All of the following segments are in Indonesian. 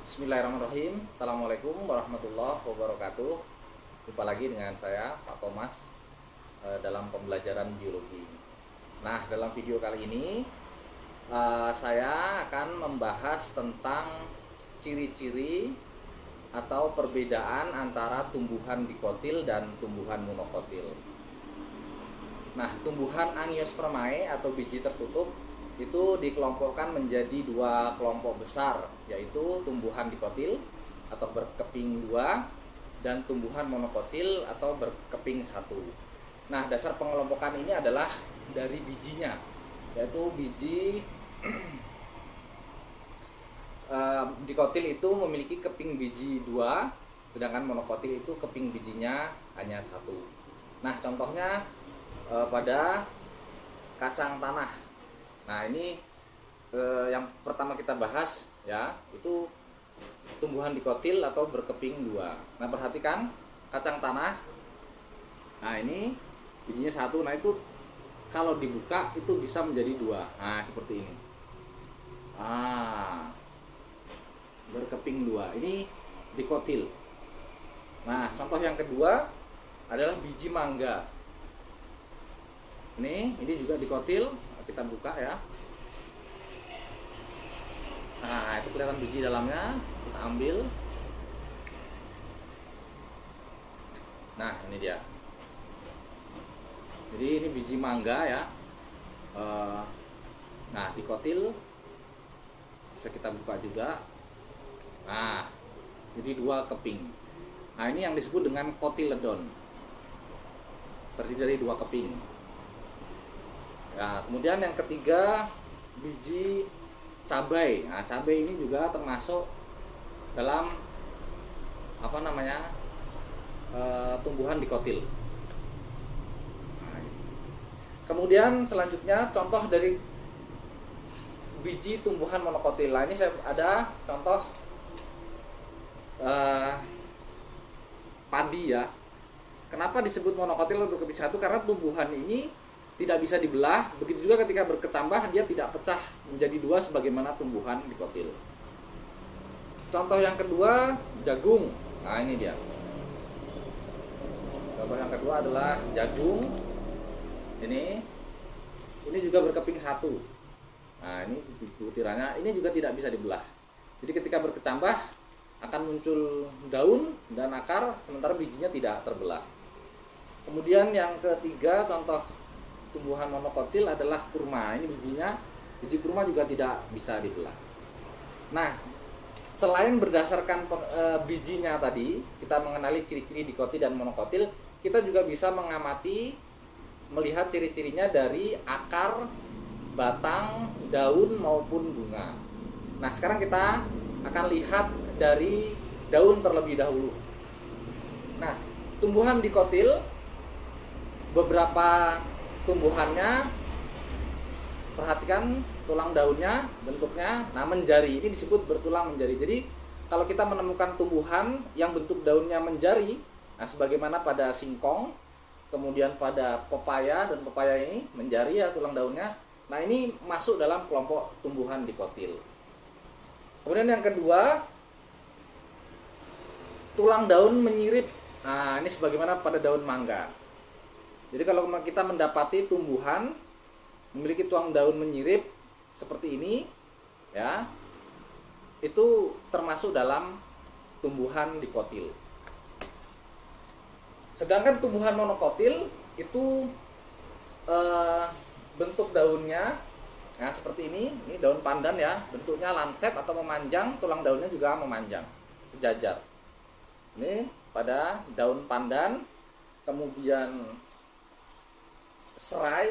Bismillahirrahmanirrahim. Assalamualaikum warahmatullahi wabarakatuh. Jumpa lagi dengan saya Pak Thomas dalam pembelajaran biologi. Nah, dalam video kali ini saya akan membahas tentang ciri-ciri atau perbedaan antara tumbuhan dikotil dan tumbuhan monokotil. Nah, tumbuhan Angiospermae atau biji tertutup itu dikelompokkan menjadi dua kelompok besar, yaitu tumbuhan dikotil atau berkeping dua dan tumbuhan monokotil atau berkeping satu. Nah, dasar pengelompokan ini adalah dari bijinya, yaitu biji dikotil itu memiliki keping biji dua, sedangkan monokotil itu keping bijinya hanya satu. Nah, contohnya pada kacang tanah. Nah, ini yang pertama kita bahas ya, itu tumbuhan dikotil atau berkeping dua. Nah, perhatikan kacang tanah. Nah, ini bijinya satu. Nah, itu kalau dibuka itu bisa menjadi dua. Nah, seperti ini. Berkeping dua. Ini dikotil. Nah, contoh yang kedua adalah biji mangga. Ini juga dikotil. Kita buka ya. Nah, itu kelihatan biji dalamnya. Kita ambil. Nah, ini dia. Jadi ini biji mangga ya. Nah, dikotil. Bisa kita buka juga. Nah, jadi dua keping. Nah, ini yang disebut dengan kotiledon. Terdiri dari dua keping. Nah, kemudian yang ketiga biji cabai. Nah, cabai ini juga termasuk dalam tumbuhan dikotil. Nah, kemudian selanjutnya contoh dari biji tumbuhan monokotil. Nah, ini saya ada contoh padi ya. Kenapa disebut monokotil atau berkeping satu? Karena tumbuhan ini tidak bisa dibelah, begitu juga ketika berkecambah dia tidak pecah menjadi dua sebagaimana tumbuhan dikotil. Contoh yang kedua, jagung. Nah, ini dia. Contoh yang kedua adalah jagung. Ini juga berkeping satu. Nah, ini butirannya, ini juga tidak bisa dibelah. Jadi ketika berkecambah akan muncul daun dan akar, sementara bijinya tidak terbelah. Kemudian yang ketiga, contoh tumbuhan monokotil adalah kurma. Ini biji kurma juga tidak bisa dibelah. Nah, selain berdasarkan bijinya tadi, kita mengenali ciri-ciri dikotil dan monokotil, kita juga bisa melihat ciri-cirinya dari akar, batang, daun maupun bunga. Nah, sekarang kita akan lihat dari daun terlebih dahulu. Nah, tumbuhan dikotil beberapa tumbuhannya, perhatikan tulang daunnya bentuknya menjari. Ini disebut bertulang menjari. Jadi kalau kita menemukan tumbuhan yang bentuk daunnya menjari, nah sebagaimana pada singkong, kemudian pada pepaya, dan pepaya ini menjari ya tulang daunnya. Nah, ini masuk dalam kelompok tumbuhan dikotil. Kemudian yang kedua, tulang daun menyirip. Nah, ini sebagaimana pada daun mangga. Jadi kalau kita mendapati tumbuhan memiliki tulang daun menyirip seperti ini, ya, itu termasuk dalam tumbuhan dikotil. Sedangkan tumbuhan monokotil itu bentuk daunnya, nah seperti ini daun pandan ya, bentuknya lancet atau memanjang, tulang daunnya juga memanjang, sejajar. Ini pada daun pandan, kemudian serai.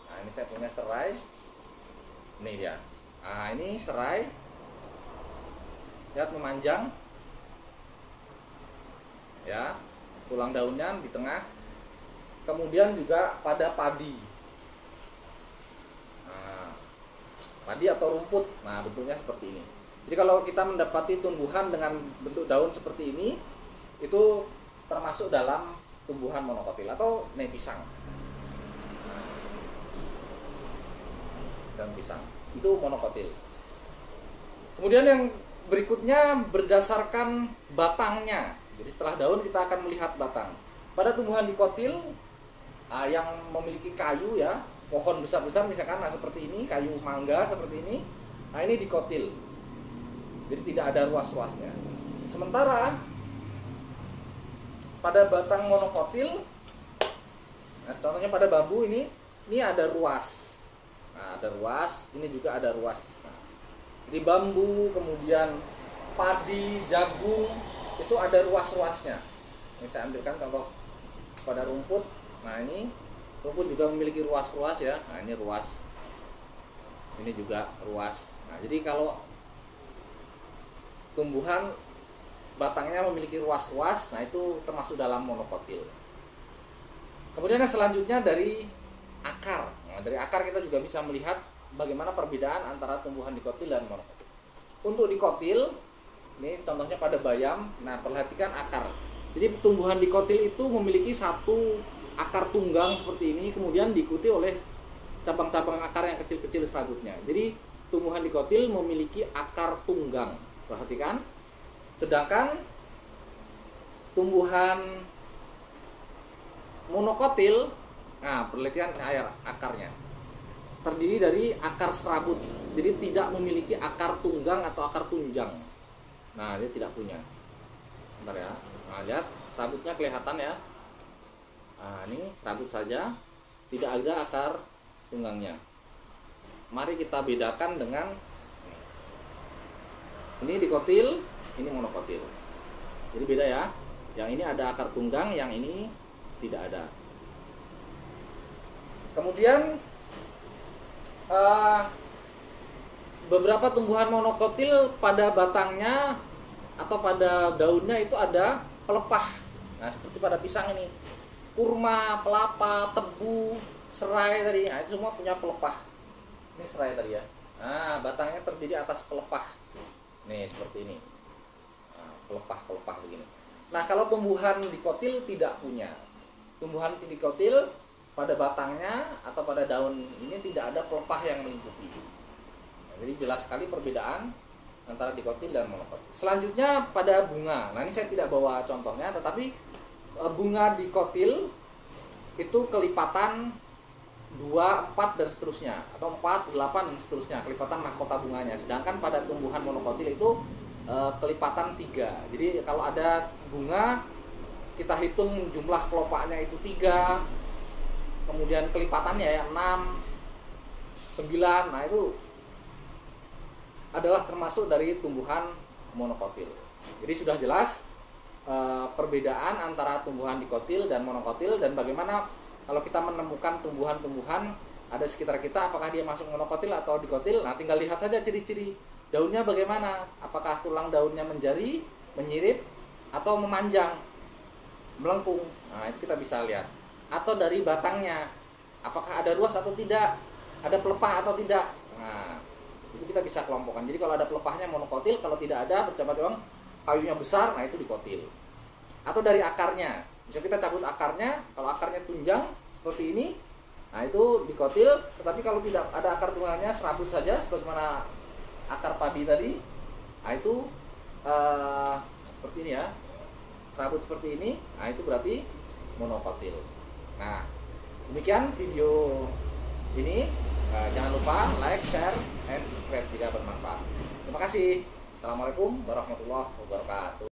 Nah, ini saya punya serai. Ini dia. Nah, ini serai. Lihat memanjang. Ya, tulang daunnya di tengah. Kemudian juga pada padi. Nah, padi atau rumput. Nah, bentuknya seperti ini. Jadi kalau kita mendapati tumbuhan dengan bentuk daun seperti ini, itu termasuk dalam tumbuhan monokotil atau pisang. Dan pisang itu monokotil. Kemudian yang Berikutnya berdasarkan batangnya. Jadi setelah daun kita akan melihat batang. Pada tumbuhan dikotil yang memiliki kayu ya, pohon besar-besar misalkan, nah seperti ini, kayu mangga seperti ini. Nah ini dikotil. Jadi tidak ada ruas-ruasnya. Sementara pada batang monokotil, nah contohnya pada bambu ini ada ruas. Nah ada ruas, ini juga ada ruas. Nah, di bambu, kemudian padi, jagung, itu ada ruas-ruasnya. Ini saya ambilkan contoh pada rumput. Nah ini rumput juga memiliki ruas-ruas ya. Nah ini ruas, ini juga ruas. Nah jadi kalau tumbuhan batangnya memiliki ruas-ruas, nah itu termasuk dalam monokotil. Kemudian yang selanjutnya dari akar. Nah, dari akar kita juga bisa melihat bagaimana perbedaan antara tumbuhan dikotil dan monokotil. Untuk dikotil, ini contohnya pada bayam. Nah perhatikan akar. Jadi tumbuhan dikotil itu memiliki satu akar tunggang seperti ini, kemudian diikuti oleh cabang-cabang akar yang kecil-kecil selanjutnya. Jadi tumbuhan dikotil memiliki akar tunggang. Perhatikan. Sedangkan tumbuhan monokotil, nah perhatikan akarnya, terdiri dari akar serabut. Jadi tidak memiliki akar tunggang atau akar tunjang. Nah dia tidak punya. Bentar ya. Nah lihat serabutnya kelihatan ya. Nah ini serabut saja, tidak ada akar tunggangnya. Mari kita bedakan dengan ini dikotil, ini monokotil. Jadi beda ya. Yang ini ada akar tunggang, yang ini tidak ada. Kemudian beberapa tumbuhan monokotil pada batangnya atau pada daunnya itu ada pelepah. Nah seperti pada pisang ini, kurma, pelapa, tebu, serai tadi. Nah itu semua punya pelepah. Ini serai tadi ya. Nah batangnya terdiri atas pelepah. Nih seperti ini. Nah, pelepah begini. Nah kalau tumbuhan dikotil tidak punya. Tumbuhan dikotil pada batangnya atau pada daun ini tidak ada pelepah yang meliputi. Nah, jadi jelas sekali perbedaan antara dikotil dan monokotil. Selanjutnya pada bunga. Nah ini saya tidak bawa contohnya, tetapi bunga dikotil itu kelipatan 2, 4 dan seterusnya, atau 4, 8 dan seterusnya, kelipatan mahkota bunganya. Sedangkan pada tumbuhan monokotil itu kelipatan 3. Jadi kalau ada bunga, kita hitung jumlah kelopaknya itu 3, kemudian kelipatannya ya 6, 9. Nah itu adalah termasuk dari tumbuhan monokotil. Jadi sudah jelas perbedaan antara tumbuhan dikotil dan monokotil, dan bagaimana kalau kita menemukan tumbuhan-tumbuhan ada sekitar kita, apakah dia masuk monokotil atau dikotil. Nah tinggal lihat saja ciri-ciri daunnya bagaimana, apakah tulang daunnya menjari, menyirip, atau memanjang, melengkung. Nah itu kita bisa lihat. Atau dari batangnya, apakah ada ruas atau tidak, ada pelepah atau tidak. Nah itu kita bisa kelompokkan. Jadi kalau ada pelepahnya monokotil, kalau tidak ada bercabang-cabang kayunya besar, nah itu dikotil. Atau dari akarnya, bisa kita cabut akarnya. Kalau akarnya tunjang seperti ini, nah itu dikotil. Tetapi kalau tidak ada akar tunggangnya, serabut saja sebagaimana akar padi tadi, nah itu seperti ini ya, serabut seperti ini, nah itu berarti monokotil. Nah demikian video ini. Jangan lupa like, share, and subscribe jika bermanfaat. Terima kasih. Assalamualaikum warahmatullahi wabarakatuh.